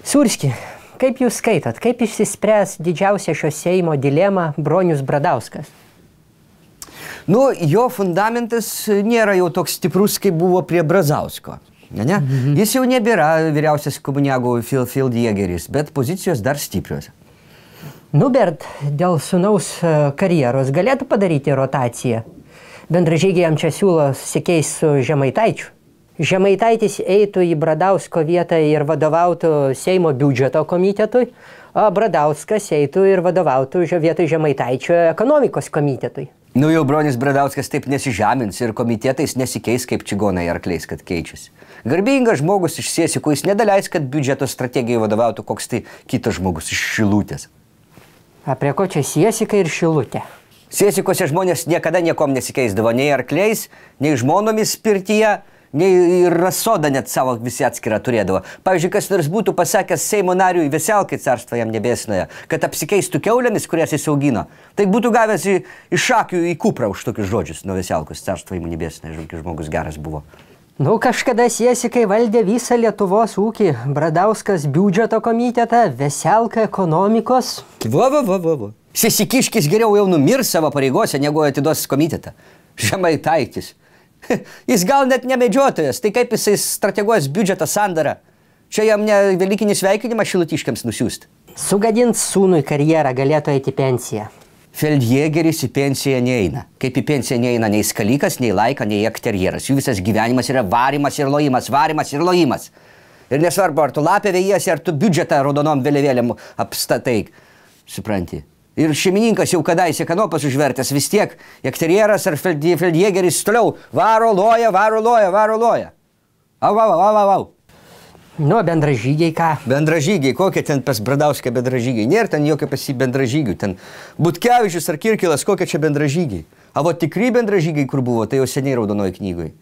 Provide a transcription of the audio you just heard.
Surski, kaip jūs skaitot, kaip išsispręs didžiausia šio Seimo dilema Bronius Bradauskas? Nu, jo fundamentas nėra jau toks stiprus, kaip buvo prie Brazausko. Ne? Jis jau nebėra vyriausias komuniagų feldjėgeris, bet pozicijos dar stiprios. Nubert dėl sūnaus karjeros galėtų padaryti rotaciją. Bendražygiai jam čia siūlo susikeis su Žemaitaičiu. Žemaitaitis eitų į Bradausko vietą ir vadovautų Seimo biudžeto komitetui, o Bradauskas eitų ir vadovautų vietoj Žemaitaičio ekonomikos komitetui. Nu jau Bronius Bradauskas taip nesižemins ir komitetais nesikeis kaip čigonai arkliais, kad keičiasi. Garbingas žmogus iš Siesikų, jis nedaleis, kad biudžeto strategijai vadovautų koks tai kitas žmogus iš Šilutės. A prie ko čia Siesikai ir Šilutė? Siesikose žmonės niekada niekom nesikeisdavo, nei arkliais, nei žmonomis pirtyje, nei rasodą net savo visi atskirą turėdavo. Pavyzdžiui, kas nors būtų pasakęs Seimo nariui Veselkai, carstvo jam nebesnoje, kad apsikeistų kiaulėmis, kurias jis augino, tai būtų gavęs iš šakių į kuprą už tokius žodžius nuo Veselkos, carstvo jam nebesnoje, žmogus geras buvo. Nu, kažkada Siesikai valdė visą Lietuvos ūkį, Bradauskas biudžeto komitetą, Veselka ekonomikos. Va. Siesikiškis geriau jau numirs savo pareigose, negu atiduos komitetą. Žemaitaitis. Jis gal net nemedžiotojas, tai kaip jisai strateguos biudžeto sandarą. Čia jam ne velykinį sveikinimą šilutiškiams nusiųsti. Sugadint sūnui karjerą galėtų eiti pensiją. Feldjėgeris į pensiją neina. Kaip į pensiją neina nei skalikas, nei laika, nei ekterjeras. Jų visas gyvenimas yra varimas ir lojimas. Ir nesvarbu, ar tu lapę vėjiesi, ar tu biudžetą raudonom vėliavėlėm apstatai. Supranti. Ir šeimininkas jau kadaise kanopas užvertęs, vis tiek ekterjeras ar feldjėgeris toliau varo loja. Au. Nu, bendražygiai ką? Bendražygiai, kokie ten pas Bradauską bendražygiai? Nėra ten jokio pas jį bendražygių. Ten Butkevičius ar Kirkilas, kokie čia bendražygiai? A vo tikri bendražygiai, kur buvo, tai jau seniai raudonoj knygoj.